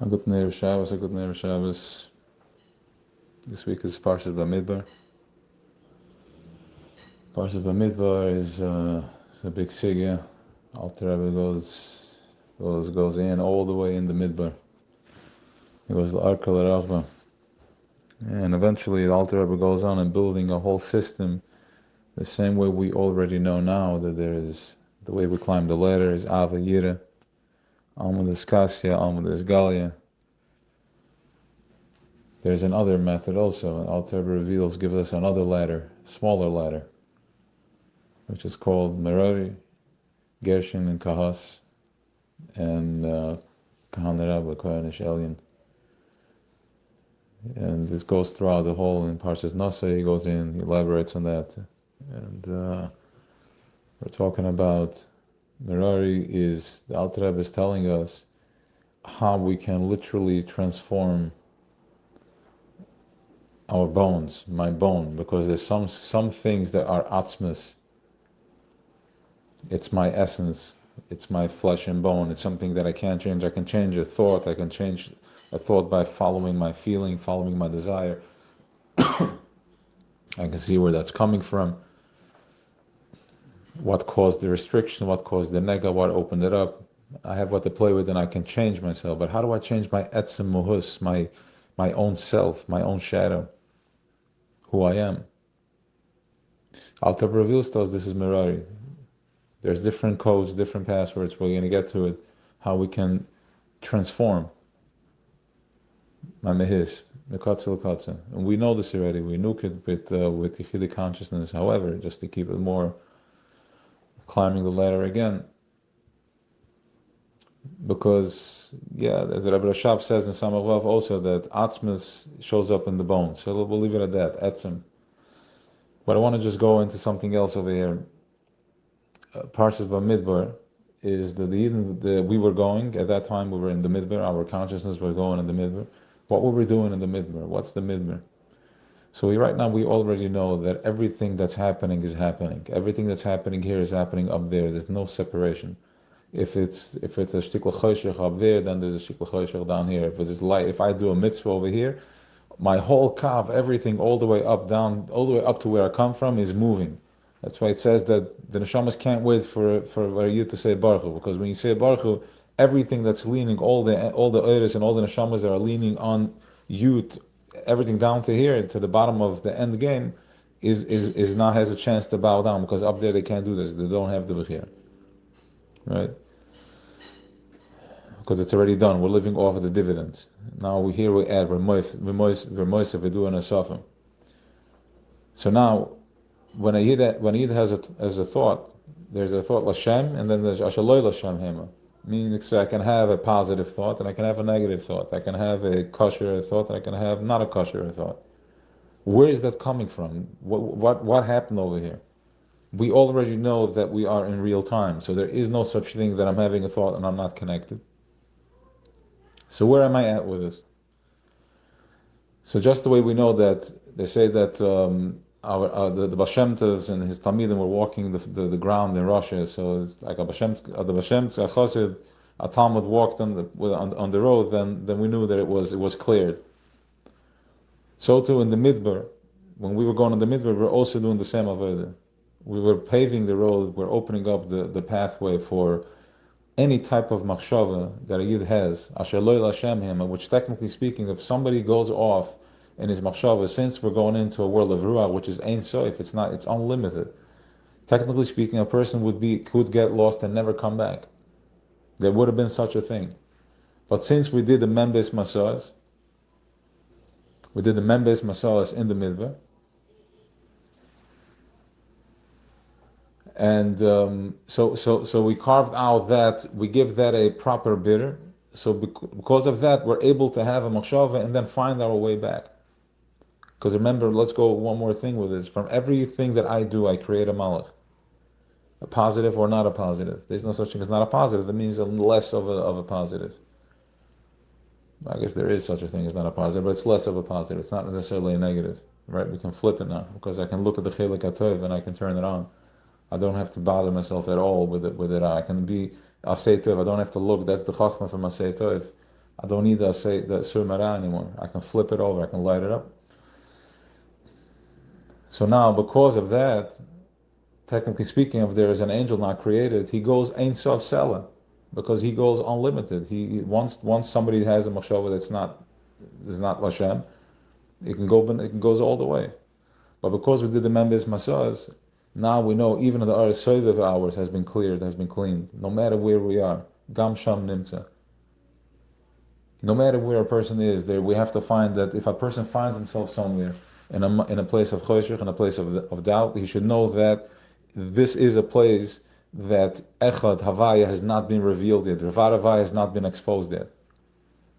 A good Erev Shabbos, a good Erev Shabbos. This week is Parshat Bamidbar. Parshat Bamidbar is a big sigya. Alter Rebbe goes in all the way in the Midbar. It was the Arka L'Rachba. And eventually the Alter Rebbe goes on and building a whole system the same way we already know now that there is, the way we climb the ladder is Ava Yira, Almud is Kasya, Almud is Galia. There's another method also. Alter Rebbe gives us another ladder, smaller ladder, which is called Merari, Gershon, and Kahas, and Kahan Rabba, Kohen Elyon. And this goes throughout the whole, in Parshas Nasa, he goes in, he elaborates on that. And we're talking about Merari is, the Alter Rebbe is telling us how we can literally transform our bones, my bone, because there's some things that are atzmas. It's my essence, it's my flesh and bone, it's something that I can't change. I can change a thought, I can change a thought by following my feeling, following my desire. I can see where that's coming from, what caused the restriction, what caused the nega, what opened it up. I have what to play with and I can change myself. But how do I change my etzem muhus, my own self, my own shadow, who I am? Alter reveals to us this is Merari. There's different codes, different passwords. We're going to get to it. How we can transform my mehis, mekatzel katza. And we know this already. We knew it with Yichidi consciousness. However, just to keep it more, climbing the ladder again. Because, as the Rebbe Rashab says in Samach also, that Atzmas shows up in the bones. So we'll leave it at that, Etzem. But I want to just go into something else over here. Parshat Bamidbar is we were going, at that time we were in the Midbar, our consciousness was going in the Midbar. What were we doing in the Midbar? What's the Midbar? So right now we already know that everything that's happening is happening. Everything that's happening here is happening up there. There's no separation. If it's a shtikl choshech up there, then there's a shtikl choshech down here. If it's light, if I do a mitzvah over here, my whole kav, everything all the way up, down, all the way up to where I come from is moving. That's why it says that the neshamas can't wait for a yid to say Baruch Hu, because when you say Baruch Hu, everything that's leaning, all the oiris and all the neshamas that are leaning on you, everything down to here, to the bottom of the end game, is not has a chance to bow down, because up there they can't do this. They don't have the bechir, right? Because it's already done. We're living off of the dividends. Now we add we're doing a sofim. So now, when a yid has a thought, there's a thought Lashem, and then there's Ashaloi Lashem Hema. Meaning, so I can have a positive thought, and I can have a negative thought. I can have a kosher thought, and I can have not a kosher thought. Where is that coming from? What happened over here? We already know that we are in real time, so there is no such thing that I'm having a thought and I'm not connected. So where am I at with this? So just the way we know that they say that the Baal Shem Tovs and his Talmidim were walking the ground in Russia, so it's like the Baal Shem Chosid, a Talmud walked on the road, then we knew that it was cleared. So too in the Midbar, when we were going on the Midbar, we were also doing the same avodah. We were paving the road, we're opening up the pathway for any type of machshava that a yid has, asher lo Lashem him, which technically speaking, if somebody goes off in his machshava, since we're going into a world of ruach, which is ein sof, it's unlimited. Technically speaking, a person could get lost and never come back. There would have been such a thing. But since we did the membes masas, in the midbar, and so we carved out that, we give that a proper bitter. So because of that, we're able to have a machshava and then find our way back. Because remember, let's go one more thing with this. From everything that I do, I create a malach. A positive or not a positive. There's no such thing as not a positive. That means less of a positive. I guess there is such a thing as not a positive, but it's less of a positive. It's not necessarily a negative, right? We can flip it now, because I can look at the chelik hatov and I can turn it on. I don't have to bother myself at all with it. I can be asay tov. I don't have to look. That's the chachma from asay tov. I don't need to say the Sur Mara anymore. I can flip it over, I can light it up. So now, because of that, technically speaking, if there is an angel not created, he goes Ein Sof Sela, because he goes unlimited. He once somebody has a machshava that's not Lashem, it goes all the way. But because we did the members masas, now we know even the Soiv of ours has been cleared, has been cleaned, no matter where we are. Gam Sham Nimtza. No matter where a person is, there we have to find that if a person finds himself somewhere in a place of choshech, in a place of doubt, he should know that this is a place that Echad Havaya has not been revealed yet. Revar Havaya has not been exposed yet,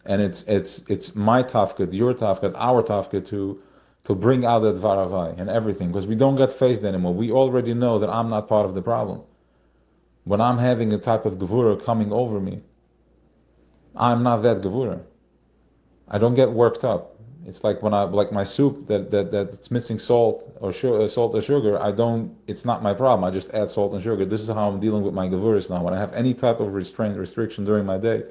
and it's my tafkid, your tafkid, our tafkid to bring out that Dvar Havaya and everything, because we don't get faced anymore. We already know that I'm not part of the problem. When I'm having a type of gevura coming over me, I'm not that gevura. I don't get worked up. It's like when I like my soup that's missing salt or salt or sugar. I don't. It's not my problem. I just add salt and sugar. This is how I'm dealing with my gevuras now. When I have any type of restriction during my day,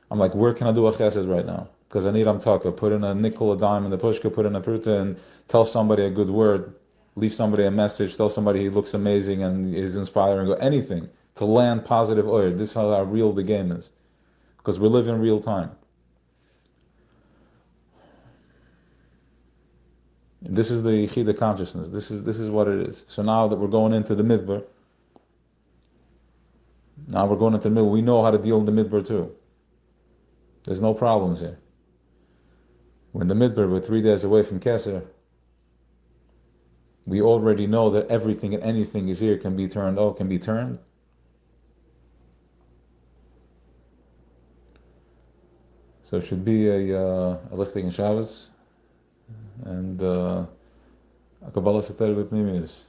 I'm like, where can I do a chesed right now? Because I need amtaka. Put in a nickel, a dime in the pushka. Put in a pruta and tell somebody a good word. Leave somebody a message. Tell somebody he looks amazing and is inspiring. Or anything to land positive oil. This is how real the game is. Because we live in real time. This is the Yechida consciousness. This is what it is. So now that we're going into the midbar, we know how to deal in the midbar too. There's no problems here. We're in the midbar, we're 3 days away from Keser. We already know that everything and anything is here, can be turned. Can be turned. So it should be a lifting in Shabbos and a Kabbalah Sefer with Pnimius.